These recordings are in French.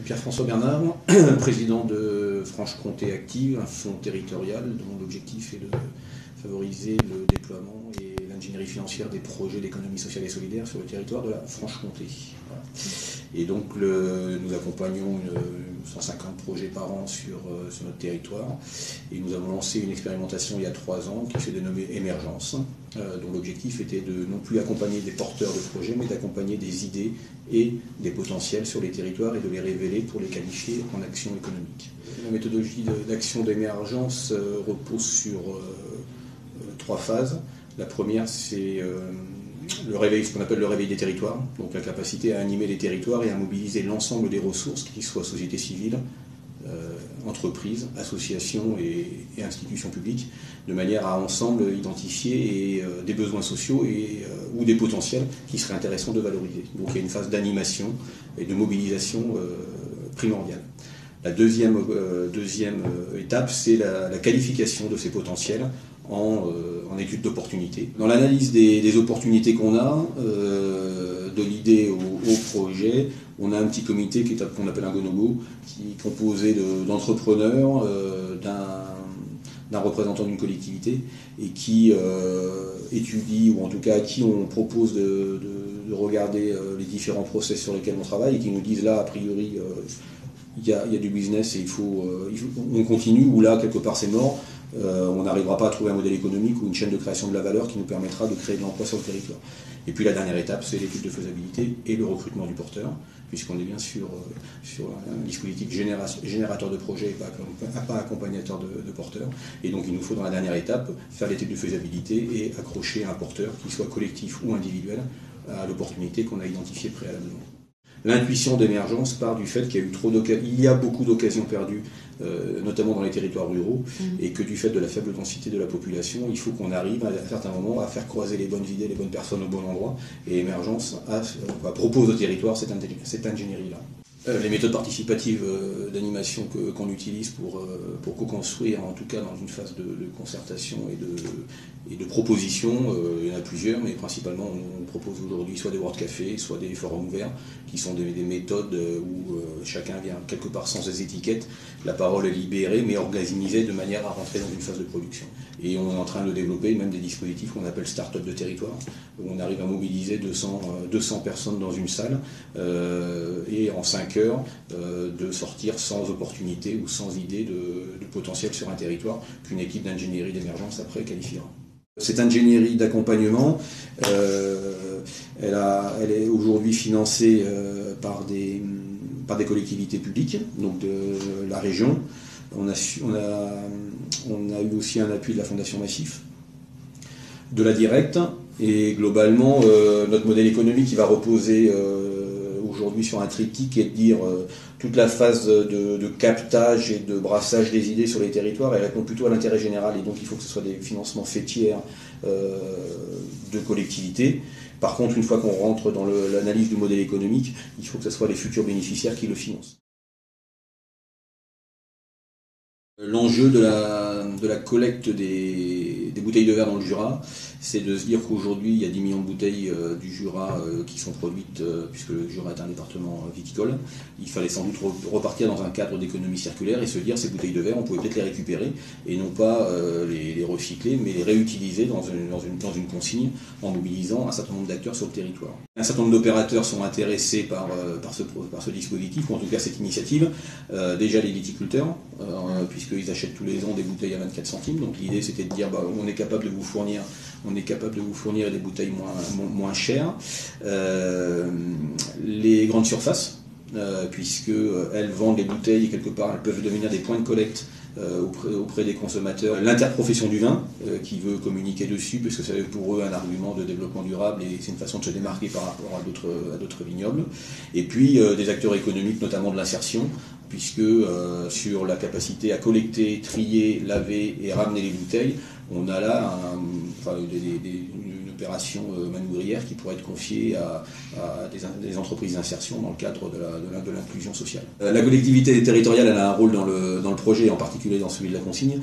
Pierre-François Bernard, président de Franche-Comté Active, un fonds territorial dont l'objectif est de favoriser le déploiement et l'ingénierie financière des projets d'économie sociale et solidaire sur le territoire de la Franche-Comté. Voilà. Et donc nous accompagnons 150 projets par an sur notre territoire et nous avons lancé une expérimentation il y a 3 ans qui s'est dénommée Émergence, dont l'objectif était de non plus accompagner des porteurs de projets mais d'accompagner des idées et des potentiels sur les territoires et de les révéler pour les qualifier en action économique. La méthodologie d'action d'émergence repose sur 3 phases. La première, c'est le réveil, ce qu'on appelle le réveil des territoires, donc la capacité à animer les territoires et à mobiliser l'ensemble des ressources, qu'ils soient société civile, entreprises, associations et institutions publiques, de manière à ensemble identifier des besoins sociaux ou des potentiels qui seraient intéressants de valoriser. Donc il y a une phase d'animation et de mobilisation primordiale. La deuxième étape, c'est la qualification de ces potentiels en étude d'opportunité. Dans l'analyse des opportunités qu'on a, de l'idée au projet, on a un petit comité qu'on appelle un Gonogo, qui est composé d'entrepreneurs, d'un représentant d'une collectivité, et qui étudie, ou en tout cas à qui on propose de regarder les différents process sur lesquels on travaille, et qui nous disent là, a priori, il y a du business et on continue, ou là, quelque part, c'est mort. On n'arrivera pas à trouver un modèle économique ou une chaîne de création de la valeur qui nous permettra de créer de l'emploi sur le territoire. Et puis la dernière étape, c'est l'étude de faisabilité et le recrutement du porteur, puisqu'on est bien sur un dispositif générateur de projets et pas accompagnateur de porteurs. Et donc il nous faut dans la dernière étape faire l'étude de faisabilité et accrocher un porteur, qu'il soit collectif ou individuel, à l'opportunité qu'on a identifiée préalablement. L'intuition d'émergence part du fait qu'il y a beaucoup d'occasions perdues, notamment dans les territoires ruraux, et que du fait de la faible densité de la population, il faut qu'on arrive à certains moments à faire croiser les bonnes idées, les bonnes personnes au bon endroit, et Émergence propose au territoire cette ingénierie-là. Les méthodes participatives d'animation qu'on utilise pour co-construire, en tout cas dans une phase de concertation et de proposition, il y en a plusieurs, mais principalement on propose aujourd'hui soit des World Café, soit des forums ouverts, qui sont des méthodes où chacun vient quelque part sans des étiquettes, la parole est libérée mais organisée de manière à rentrer dans une phase de production. Et on est en train de développer même des dispositifs qu'on appelle start-up de territoire, où on arrive à mobiliser 200 personnes dans une salle et en 5 heures de sortir sans opportunité ou sans idée de potentiel sur un territoire qu'une équipe d'ingénierie d'émergence après qualifiera. Cette ingénierie d'accompagnement, elle est aujourd'hui financée par des collectivités publiques, donc de la région. On a eu aussi un appui de la Fondation Massif, de la Directe, et globalement notre modèle économique il va reposer aujourd'hui sur un triptyque qui est de dire toute la phase de captage et de brassage des idées sur les territoires, elle répond plutôt à l'intérêt général, et donc il faut que ce soit des financements faits tiers de collectivités. Par contre, une fois qu'on rentre dans l'analyse du modèle économique, il faut que ce soit les futurs bénéficiaires qui le financent. L'enjeu de la collecte des bouteilles de verre dans le Jura, c'est de se dire qu'aujourd'hui, il y a 10 millions de bouteilles du Jura qui sont produites, puisque le Jura est un département viticole. Il fallait sans doute repartir dans un cadre d'économie circulaire et se dire ces bouteilles de verre, on pouvait peut-être les récupérer et non pas les recycler, mais les réutiliser dans une consigne en mobilisant un certain nombre d'acteurs sur le territoire. Un certain nombre d'opérateurs sont intéressés par ce dispositif, ou en tout cas cette initiative. Déjà les viticulteurs, puisqu'ils achètent tous les ans des bouteilles à 24 centimes. Donc l'idée c'était de dire on est capable de vous fournir des bouteilles moins chères. Les grandes surfaces, puisqu'elles vendent les bouteilles et quelque part elles peuvent devenir des points de collecte auprès des consommateurs. L'interprofession du vin, qui veut communiquer dessus, parce que c'est pour eux un argument de développement durable et c'est une façon de se démarquer par rapport à d'autres vignobles. Et puis des acteurs économiques, notamment de l'insertion, puisque sur la capacité à collecter, trier, laver et ramener les bouteilles, on a là une opération manœuvrière qui pourrait être confiée à des entreprises d'insertion dans le cadre de l'inclusion sociale. La collectivité territoriale elle a un rôle dans le projet, en particulier dans celui de la consigne,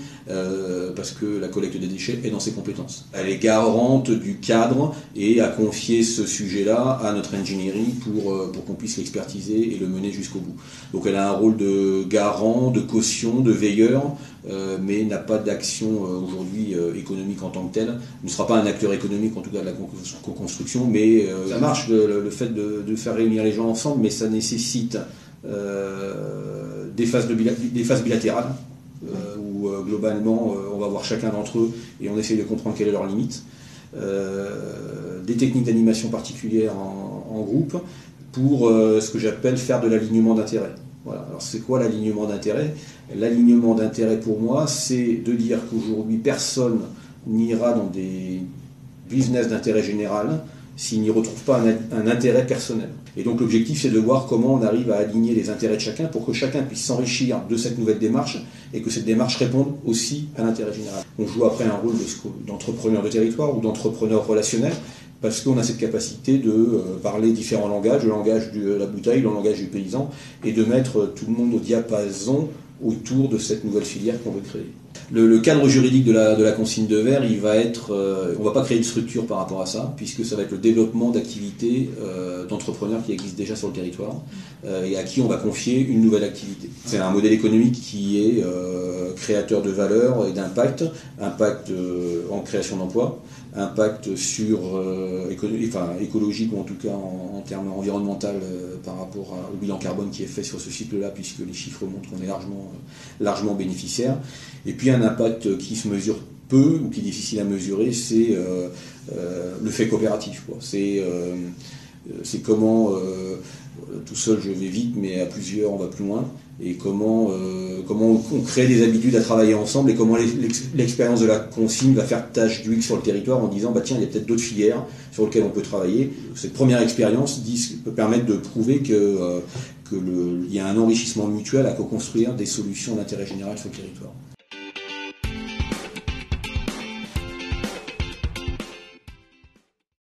parce que la collecte des déchets est dans ses compétences. Elle est garante du cadre et a confié ce sujet-là à notre ingénierie pour qu'on puisse l'expertiser et le mener jusqu'au bout. Donc elle a un rôle de garant, de caution, de veilleur, mais n'a pas d'action aujourd'hui économique en tant que telle. Ne sera pas un acteur économique en tout cas de la co-construction, mais ça marche le fait de faire réunir les gens ensemble, mais ça nécessite des phases bilatérales où globalement on va voir chacun d'entre eux et on essaie de comprendre quelle est leur limite. Des techniques d'animation particulières en groupe pour ce que j'appelle faire de l'alignement d'intérêt. Voilà. Alors c'est quoi l'alignement d'intérêt? L'alignement d'intérêt pour moi, c'est de dire qu'aujourd'hui personne n'ira dans des business d'intérêt général s'il n'y retrouve pas un intérêt personnel. Et donc l'objectif c'est de voir comment on arrive à aligner les intérêts de chacun pour que chacun puisse s'enrichir de cette nouvelle démarche et que cette démarche réponde aussi à l'intérêt général. On joue après un rôle d'entrepreneur de territoire ou d'entrepreneur relationnel, parce qu'on a cette capacité de parler différents langages, le langage de la bouteille, le langage du paysan, et de mettre tout le monde au diapason autour de cette nouvelle filière qu'on veut créer. Le cadre juridique de la consigne de verre, il va être, on ne va pas créer une structure par rapport à ça, puisque ça va être le développement d'activités d'entrepreneurs qui existent déjà sur le territoire et à qui on va confier une nouvelle activité. C'est un modèle économique qui est créateur de valeur et d'impact, impact en création d'emplois, impact sur écologique ou en tout cas en termes environnemental par rapport au bilan carbone qui est fait sur ce cycle-là, puisque les chiffres montrent qu'on est largement bénéficiaire. Et puis un impact qui se mesure peu ou qui est difficile à mesurer, c'est le fait coopératif, quoi. C'est comment tout seul je vais vite, mais à plusieurs on va plus loin. Et comment on crée des habitudes à travailler ensemble et comment l'expérience de la consigne va faire tache d'huile sur le territoire en disant bah tiens, il y a peut-être d'autres filières sur lesquelles on peut travailler. Cette première expérience peut permettre de prouver qu'il y a un enrichissement mutuel à co-construire des solutions d'intérêt général sur le territoire.